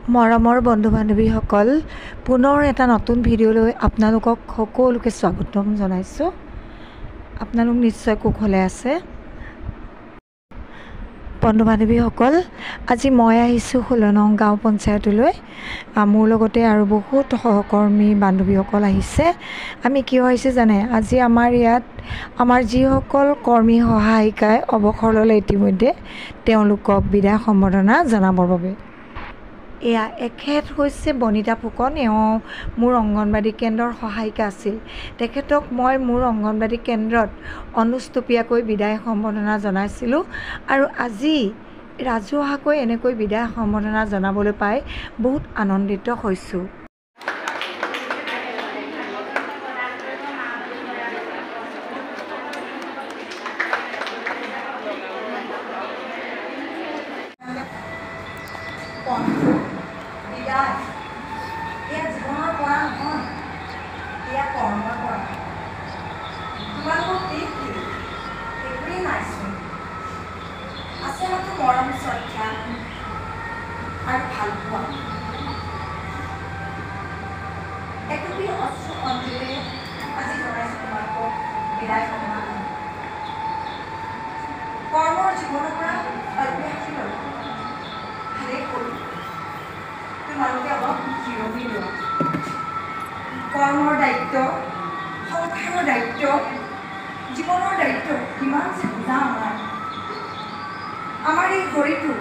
মৰমৰ বন্ধু বান্ধৱীসকল, পুনৰ এটা নতুন ভিডিঅ'লৈ আপোনালোকক সকলোকে স্বাগতম জনাইছোঁ। আপোনালোক নিশ্চয় কুশলে আছে। বন্ধু বান্ধৱীসকল, আজি মই আহিছোঁ 16 নং গাঁও পঞ্চায়তলৈ। মোৰ লগতে আৰু বহুত সহকৰ্মী বান্ধৱীসকল আহিছে। আমি কিয় আহিছে জানে? আজি আমাৰ ইয়াত আমাৰ যিসকল কৰ্মী সহায়িকাই অৱসৰ ল'লে ইতিমধ্যে, তেওঁলোকক বিদায় সম্বৰ্ধনা জনাবৰ বাবে। এখেত হৈছে বনিতা ফুকন। মোৰ অংগনবাড়ী কেন্দ্ৰৰ সহায়িকা আছিল। তেখেতক মই মোৰ অংগনবাড়ী কেন্দ্ৰত অনুষ্টুপীয়াকৈ বিদায় সম্বৰ্ধনা জনাইছিলোঁ আৰু আজি ৰাজহুৱাকৈ এনেকৈ বিদায় সম্বৰ্ধনা জনাবলৈ পাই বহুত আনন্দিত হৈছোঁ। এয়া জীৱনৰ পৰা নহয়, এয়া কৰ্মৰ পৰা। তোমালোকৰ কি একোৱেই নাইচোন। আছে মাত্ৰ মৰম, শ্ৰদ্ধা আৰু ভালপোৱা। একোটি অশ্ৰু অঞ্জলিৰে আজি জনাইছোঁ তোমালোকক বিদায় সম্বৰ্ধনা। কৰ্মৰ জীৱনৰ পৰা অব্যাহতি ল'ব ভালেই কৰোঁ। তোমালোকে অলপ জিৰণি লোৱা। কৰ্মৰ দায়িত্ব, সংসাৰৰ দায়িত্ব, জীৱনৰ দায়িত্ব কিমান যে বুজা আমাৰ এই শৰীৰটো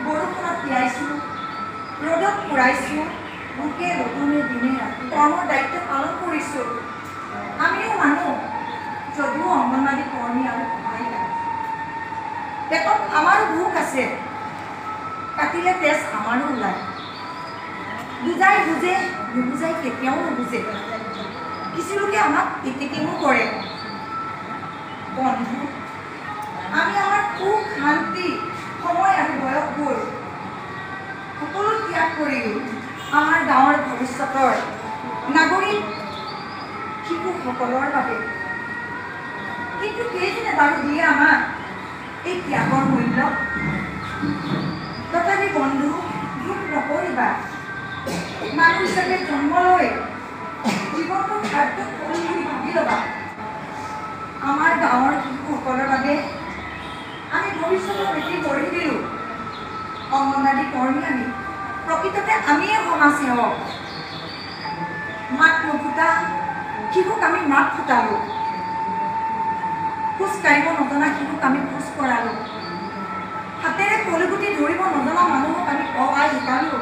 বৰষুণত তিয়াইছোঁ, ৰ'দত পুৰাইছোঁ, ভোকে ৰ'দনে দিনে ৰাতি কৰ্মৰ দায়িত্ব পালন কৰিছোঁ। আমিও মানুহ, যদিও অংগনবাড়ী কৰ্মী আৰু সহায়িকা। পেটত আমাৰো ভোক আছে, কাটিলে তেজ আমাৰো ওলায়। বুজাই বুজে, নুবুজাই কেতিয়াও নুবুজে। কিছু লোকে আমাক ইতিকিঙো কৰে। বন্ধু, আমি আমাৰ সুখ, শান্তি, সময় আৰু বয়সবোৰ সকলো ত্যাগ কৰি আমাৰ গাঁৱৰ ভৱিষ্যতৰ নাগৰিক শিশুসকলৰ বাবে। কিন্তু কেইজনে বাৰু দিয়ে আমাক এই ত্যাগৰ মূল্য? তথাপি বন্ধু, দুখ নকৰিবা। মানুহ হিচাপে জন্ম লৈ জীৱনটো সাৰ্থক কৰি বুলি ভাবি ল'বা। আমাৰ গাঁৱৰ শিশুসকলৰ বাবে আমি ভৱিষ্যতৰ ভেটি গঢ়ি দিলোঁ। অংগনবাড়ী কৰ্মী আমি, প্ৰকৃততে আমিয়ে সমাজ সেৱক। মাত নুফুটা শিশুক আমি মাত ফুটালোঁ। খোজ কাঢ়িব নজনা শিশুক আমি খোজ কঢ়ালোঁ। হাতেৰে কলিগুটি ধৰিব নজনা মানুহক আমি শিকালোঁ।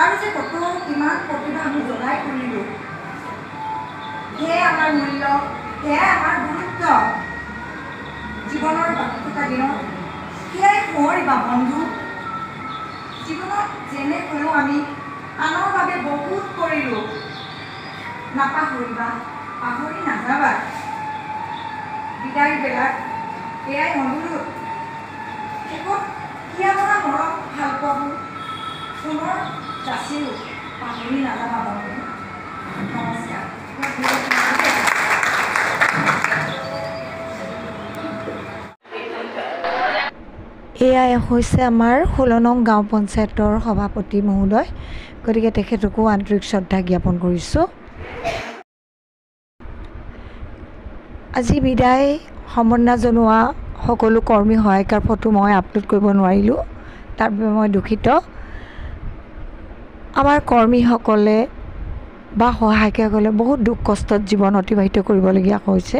আৰু যে কত কিমান প্ৰতিভা আমি জ্বলাই তুলিলোঁ। সেয়াই আমাৰ মূল্য, সেয়াই আমাৰ গুৰুত্ব। জীৱনৰ বাকী থকা দিনত সেয়াই সোঁৱৰিবা বন্ধু। জীৱনত যেনে হ'লেও আমি আনৰ বাবে বহুত কৰিলোঁ। নাপাহৰিবা, পাহৰি নাযাবা। বিদায় বেলাত এয়াই অনুৰোধ। শেষত হিয়ামৰা মৰম ভাল পোৱাবোৰ পুনৰ যাচিলোঁ, পাহৰি নাযাবা বন্ধু। নমস্কাৰ। এয়াই হৈছে আমাৰ 16 নং গাঁও পঞ্চায়তৰ সভাপতি মহোদয়। গতিকে তেখেতকো আন্তৰিক শ্ৰদ্ধা জ্ঞাপন কৰিছোঁ। আজি বিদায় সম্বৰ্ধনা জনোৱা সকলো কৰ্মী সহায়িকাৰ ফটো মই আপলোড কৰিব নোৱাৰিলোঁ, তাৰ বাবে মই দুখিত। আমাৰ কৰ্মীসকলে বা সহায়িকাসকলে বহুত দুখ কষ্টত জীৱন অতিবাহিত কৰিবলগীয়া হৈছে।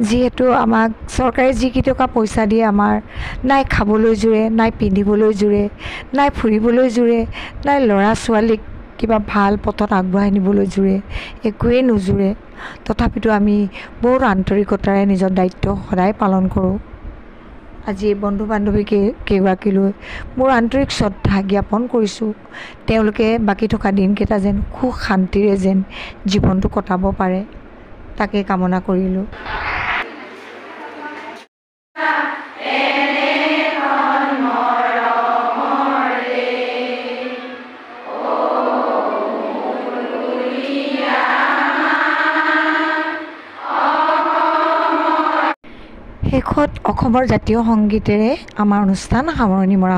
যিহেতু আমাক চৰকাৰে যিকেইটকা পইচা দিয়ে, আমাৰ নাই খাবলৈ জুৰে, নাই পিন্ধিবলৈ জুৰে, নাই ফুৰিবলৈ জুৰে, নাই ল'ৰা ছোৱালীক কিবা ভাল পথত আগবঢ়াই নিবলৈ জুৰে, একোৱেই নোজোৰে। তথাপিতো আমি বহুত আন্তৰিকতাৰে নিজৰ দায়িত্ব সদায় পালন কৰোঁ। আজি এই বন্ধু বান্ধৱী কেইগৰাকীলৈ মোৰ আন্তৰিক শ্ৰদ্ধা জ্ঞাপন কৰিছোঁ। তেওঁলোকে বাকী থকা দিনকেইটা যেন সুখ শান্তিৰে যেন জীৱনটো কটাব পাৰে, তাকে কামনা কৰিলোঁ। শেষত অসমৰ জাতীয় সংগীতেৰে আমাৰ অনুষ্ঠান সামৰণি মৰা